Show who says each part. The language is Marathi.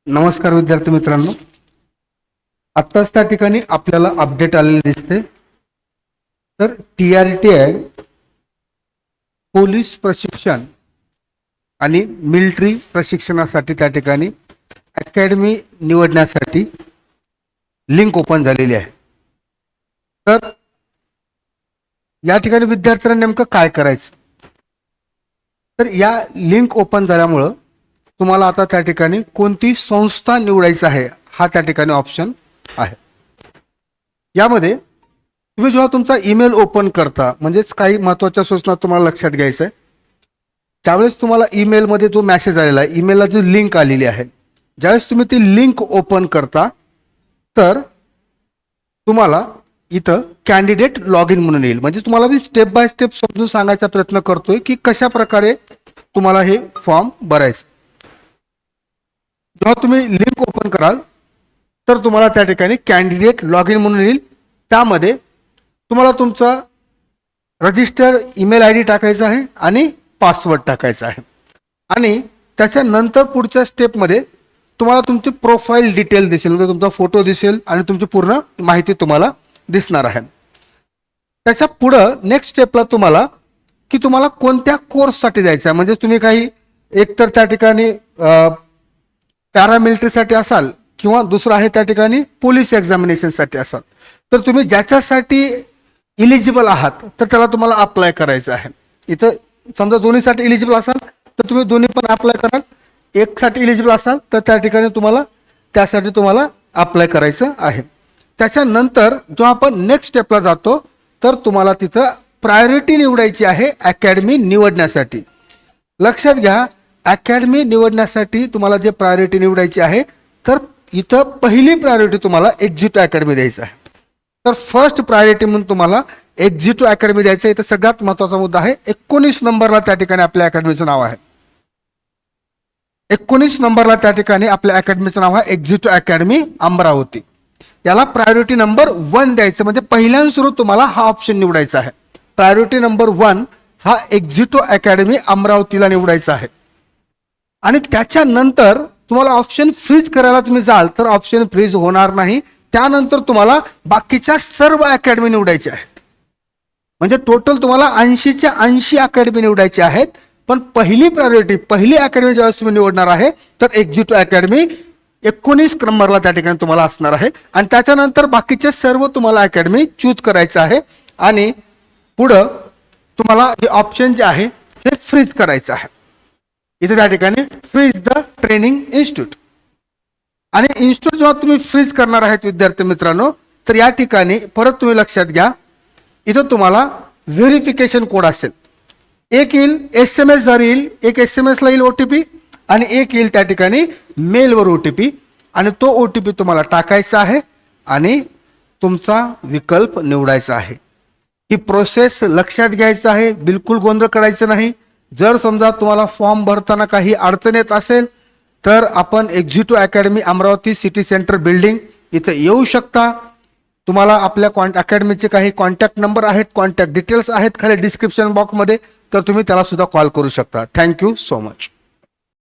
Speaker 1: नमस्कार विद्यार्थी मित्रांनो, आत्ताच त्या ठिकाणी आपल्याला अपडेट आलेले दिसते. तर TRTI पोलीस प्रशिक्षण आणि मिलिटरी प्रशिक्षणासाठी त्या ठिकाणी अकॅडमी निवडण्यासाठी लिंक ओपन झालेली आहे. तर या ठिकाणी विद्यार्थ्यांना नेमकं काय करायचं, तर या लिंक ओपन झाल्यामुळं तुम्हाला आता त्या ठिकाणी कोणती संस्था निवडायची आहे हा त्या ठिकाणी ऑप्शन आहे. यामध्ये तुम्ही जेव्हा तुमचा ईमेल ओपन करता, म्हणजेच काही महत्त्वाच्या सूचना तुम्हाला लक्षात घ्यायचं आहे. ज्यावेळेस तुम्हाला ईमेलमध्ये जो मेसेज आलेला आहे, ईमेलला जो लिंक आलेली आहे, ज्यावेळेस तुम्ही ती लिंक ओपन करता तर तुम्हाला इथं कॅन्डिडेट लॉग इन म्हणून येईल. म्हणजे तुम्हाला मी स्टेप बाय स्टेप समजून सांगायचा प्रयत्न करतोय की कशा प्रकारे तुम्हाला हे फॉर्म भरायचं. जेव्हा तुम्ही लिंक ओपन कराल तर तुम्हाला त्या ठिकाणी कॅन्डिडेट लॉग इन म्हणून येईल. त्यामध्ये तुम्हाला तुमचा रजिस्टर ईमेल ID टाकायचा आहे आणि पासवर्ड टाकायचा आहे. आणि त्याच्यानंतर पुढच्या स्टेपमध्ये तुम्हाला तुमची प्रोफाईल डिटेल दिसेल, म्हणजे तुमचा फोटो दिसेल आणि तुमची पूर्ण माहिती तुम्हाला दिसणार आहे. त्याच्या पुढं नेक्स्ट स्टेपला तुम्हाला की तुम्हाला कोणत्या कोर्ससाठी जायचं आहे, म्हणजे तुम्ही काही एकतर त्या ठिकाणी पॅरामिलिटरीसाठी असाल किंवा दुसरं आहे त्या ठिकाणी पोलीस एक्झामिनेशनसाठी असाल, तर तुम्ही ज्याच्यासाठी इलिजिबल आहात तर त्याला तुम्हाला अप्लाय करायचं आहे. इथं समजा दोन्हीसाठी इलिजिबल असाल तर तुम्ही दोन्ही पण अप्लाय कराल, एकसाठी इलिजिबल असाल तर त्या ठिकाणी तुम्हाला त्यासाठी तुम्हाला अप्लाय करायचं आहे. त्याच्यानंतर जेव्हा आपण नेक्स्ट स्टेपला जातो तर तुम्हाला तिथं प्रायोरिटी निवडायची आहे अकॅडमी निवडण्यासाठी. लक्षात घ्या, अकॅडमी निवडण्यासाठी तुम्हाला जे प्रायोरिटी निवडायची आहे तर इथं पहिली प्रायोरिटी तुम्हाला एक्झिक्युटिव्ह अकॅडमी द्यायचं आहे. तर फर्स्ट प्रायोरिटी म्हणून तुम्हाला एक्झिक्युटिव्ह अकॅडमी द्यायचं आहे. इथं सगळ्यात महत्त्वाचा मुद्दा आहे 19 नंबरला त्या ठिकाणी आपल्या अकॅडमीचं नाव आहे. 19 नंबरला त्या ठिकाणी आपल्या अकॅडमीचं नाव आहे एक्झिक्युटिव्ह अकॅडमी अमरावती. याला प्रायोरिटी नंबर 1 द्यायचं, म्हणजे पहिल्यांदा सुरू तुम्हाला हा ऑप्शन निवडायचा आहे. प्रायोरिटी नंबर 1 हा एक्झिक्युटिव्ह अकॅडमी अमरावतीला निवडायचा आहे. आणि त्याच्यानंतर तुम्हाला ऑप्शन फ्रीज करायला तुम्ही जाल तर ऑप्शन फ्रीज होणार नाही. त्यानंतर तुम्हाला बाकीच्या सर्व अकॅडमी निवडायच्या आहेत. म्हणजे टोटल तुम्हाला 80च्या 80 अकॅडमी निवडायच्या आहेत. पण पहिली प्रायोरिटी, पहिली अकॅडमी ज्यावेळेस तुम्ही निवडणार आहे तर एक्झिक्युटिव्ह अकॅडमी 19 नंबरला त्या ठिकाणी तुम्हाला असणार आहे. आणि त्याच्यानंतर बाकीचे सर्व तुम्हाला अकॅडमी चूज करायचं आहे. आणि पुढं तुम्हाला हे ऑप्शन जे आहे हे फ्रीज करायचं आहे. इथे त्या ठिकाणी फ्रीज द ट्रेनिंग इन्स्टिट्यूट. आणि इन्स्टिट्यूट जेव्हा तुम्ही फ्रीज करणार आहेत विद्यार्थी मित्रांनो, तर या ठिकाणी परत तुम्ही लक्षात घ्या, इथं तुम्हाला व्हेरिफिकेशन कोड असेल. एक येईल SMS द्वारे येईल, एक SMS ला येईल OTP आणि एक येईल त्या ठिकाणी मेलवर OTP. आणि तो OTP तुम्हाला टाकायचा आहे आणि तुमचा विकल्प निवडायचा आहे. ही प्रोसेस लक्षात घ्यायचं आहे, बिलकुल गोंधळ करायचं नाही. जर समजा तुम्हाला फॉर्म भरताना काही अडचण येत असेल तर आपण executive academy Amravati city centre building इथं येऊ शकता. तुम्हाला आपल्या अकॅडमीचे काही कॉन्टॅक्ट नंबर आहेत, कॉन्टॅक्ट डिटेल्स आहेत खाली डिस्क्रिप्शन बॉक्समध्ये, तर तुम्ही त्याला सुद्धा कॉल करू शकता. Thank you so much.